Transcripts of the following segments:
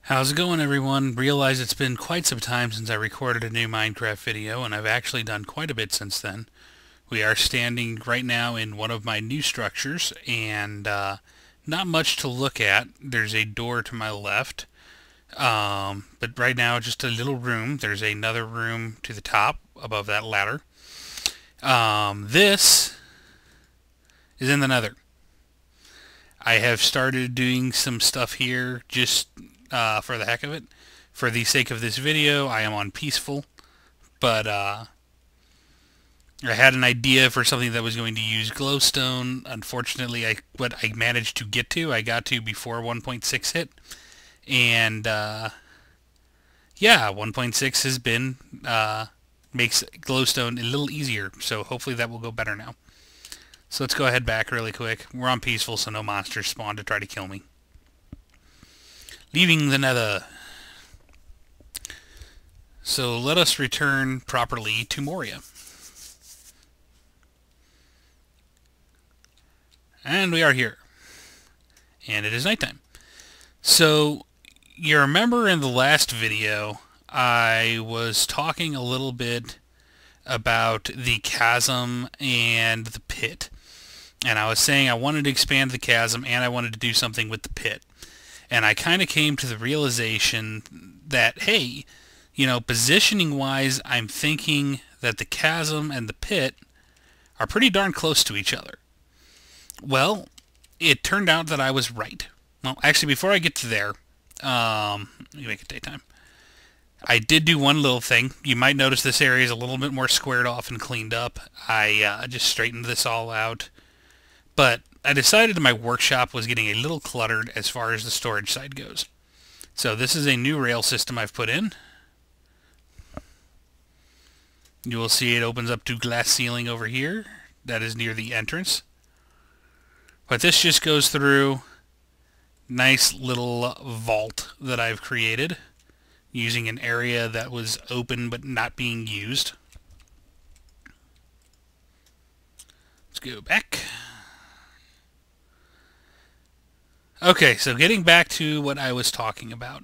How's it going, everyone? Realize it's been quite some time since I recorded a new Minecraft video, and I've actually done quite a bit since then. We are standing right now in one of my new structures, and not much to look at. There's a door to my left, but right now just a little room. There's another room to the top above that ladder. This is in the Nether. I have started doing some stuff here just for the heck of it. For the sake of this video, I am on peaceful, but I had an idea for something that was going to use glowstone. Unfortunately, what I managed to get to, I got to before 1.6 hit, and yeah, 1.6 has been makes glowstone a little easier, so hopefully that will go better now. So let's go ahead back really quick. We're on peaceful, so no monsters spawn to try to kill me. Leaving the Nether. So let us return properly to Moria. And we are here. And it is nighttime. So you remember in the last video I was talking a little bit about the chasm and the pit. And I was saying I wanted to expand the chasm and I wanted to do something with the pit. And I kind of came to the realization that, hey, you know, positioning-wise, I'm thinking that the chasm and the pit are pretty darn close to each other. Well, it turned out that I was right. Well, actually, before I get to there, let me make it daytime. I did do one little thing. You might notice this area is a little bit more squared off and cleaned up. I just straightened this all out. But I decided my workshop was getting a little cluttered as far as the storage side goes. So this is a new rail system I've put in. You will see it opens up to glass ceiling over here. That is near the entrance. But this just goes through nice little vault that I've created using an area that was open but not being used. Let's go back. Okay, so getting back to what I was talking about.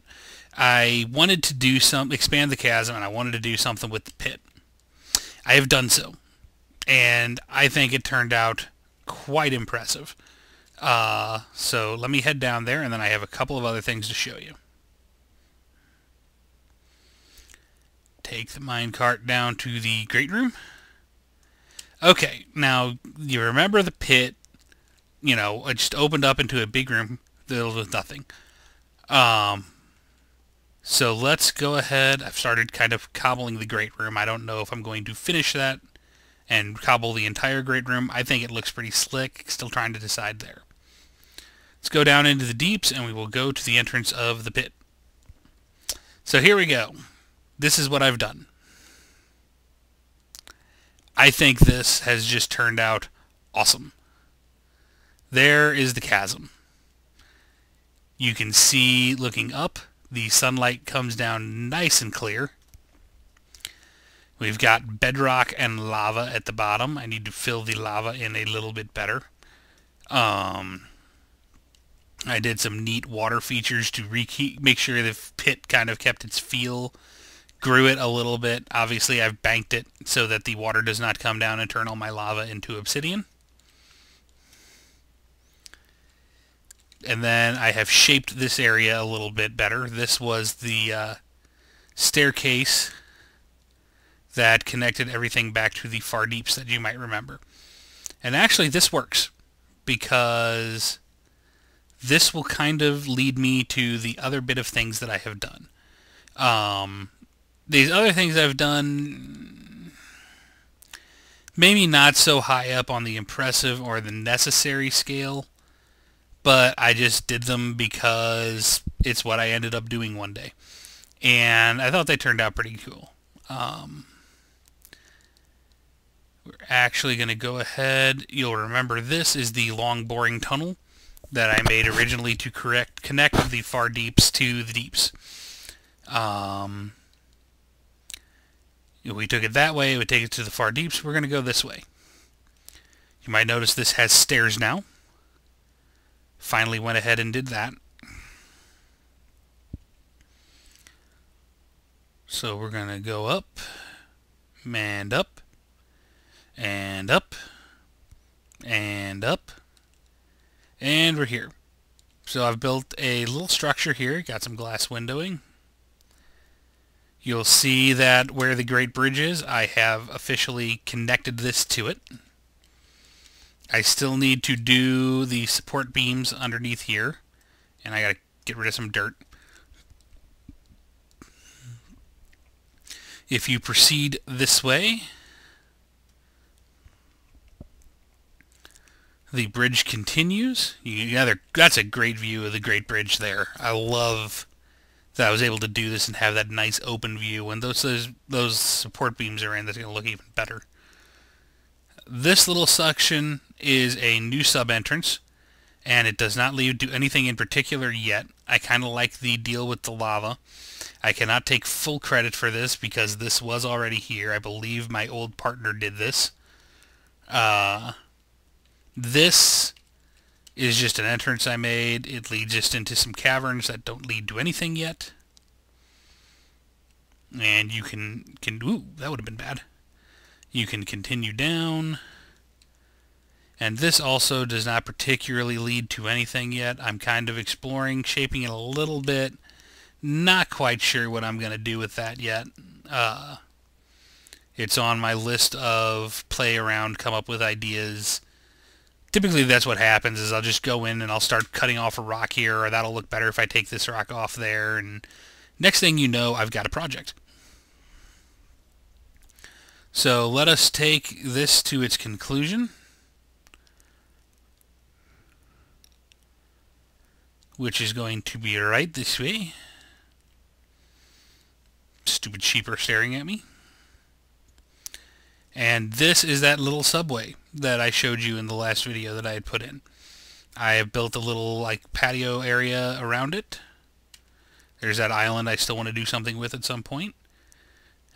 I wanted to do expand the chasm, and I wanted to do something with the pit. I have done so, and I think it turned out quite impressive. So let me head down there, and then I have a couple of other things to show you. Take the minecart down to the great room. Okay, now you remember the pit. You know, it just opened up into a big room filled with nothing. So let's go ahead. I've started kind of cobbling the great room. I don't know if I'm going to finish that and cobble the entire great room. I think it looks pretty slick. Still trying to decide there. Let's go down into the deeps and we will go to the entrance of the pit. So here we go. This is what I've done. I think this has just turned out awesome. There is the chasm. You can see, looking up, the sunlight comes down nice and clear. We've got bedrock and lava at the bottom. I need to fill the lava in a little bit better. I did some neat water features to make sure the pit kind of kept its feel. Grew it a little bit. Obviously, I've banked it so that the water does not come down and turn all my lava into obsidian. And then I have shaped this area a little bit better. This was the staircase that connected everything back to the far deeps that you might remember. And actually this works because this will kind of lead me to the other bit of things that I have done. These other things I've done, maybe not so high up on the impressive or the necessary scale, but I just did them because it's what I ended up doing one day. And I thought they turned out pretty cool. We're actually going to go ahead. You'll remember this is the long boring tunnel that I made originally to connect the far deeps to the deeps. If we took it that way, it would take it to the far deeps. We're going to go this way. You might notice this has stairs now. Finally went ahead and did that. So we're going to go up, and up, and up, and up, and we're here. So I've built a little structure here, got some glass windowing. You'll see that where the Great Bridge is, I have officially connected this to it. I still need to do the support beams underneath here, and I gotta get rid of some dirt. If you proceed this way, the bridge continues. That's a great view of the Great Bridge there. I love that I was able to do this and have that nice open view. When those support beams are in, that's going to look even better. This little section is a new sub-entrance, and it does not lead to anything in particular yet. I kind of like the deal with the lava. I cannot take full credit for this because this was already here. I believe my old partner did this. This is just an entrance I made. It leads just into some caverns that don't lead to anything yet. And you can ooh, that would have been bad. You can continue down. And this also does not particularly lead to anything yet. I'm kind of exploring, shaping it a little bit. Not quite sure what I'm going to do with that yet. It's on my list of play around, come up with ideas. Typically that's what happens, is I'll just go in and I'll start cutting off a rock here, or that'll look better if I take this rock off there, and next thing you know, I've got a project. So let us take this to its conclusion, which is going to be right this way. Stupid sheep are staring at me. And this is that little subway that I showed you in the last video that I had put in. I have built a little like patio area around it. There's that island I still want to do something with at some point.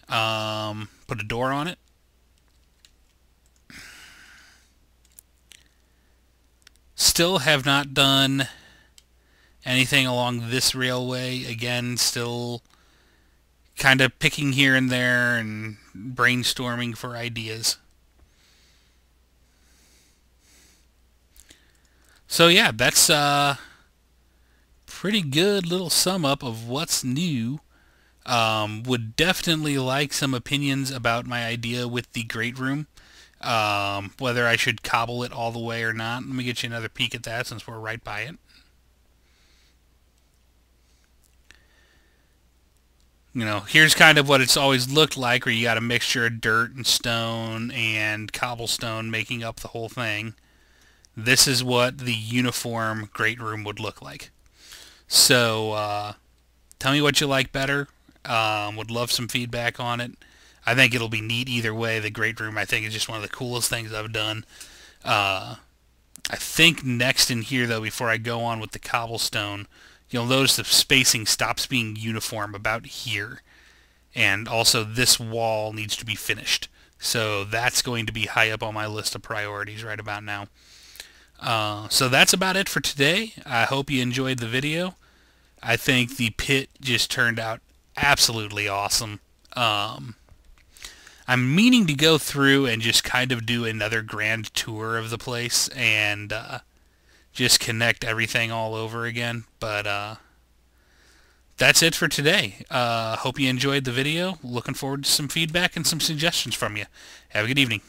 Put a door on it. Still have not done anything along this railway. Again, still kind of picking here and there and brainstorming for ideas. So yeah, that's a pretty good little sum up of what's new. Would definitely like some opinions about my idea with the great room. Whether I should cobble it all the way or not. Let me get you another peek at that since we're right by it. You know, here's kind of what it's always looked like, where you got a mixture of dirt and stone and cobblestone making up the whole thing. This is what the uniform great room would look like. So, tell me what you like better. Would love some feedback on it. I think it'll be neat either way. The great room, I think, is just one of the coolest things I've done. I think next in here, though, before I go on with the cobblestone, you'll notice the spacing stops being uniform about here. And also this wall needs to be finished. So that's going to be high up on my list of priorities right about now. So that's about it for today. I hope you enjoyed the video. I think the pit just turned out absolutely awesome. I'm meaning to go through and just kind of do another grand tour of the place and just connect everything all over again. But that's it for today. Hope you enjoyed the video. Looking forward to some feedback and some suggestions from you. Have a good evening.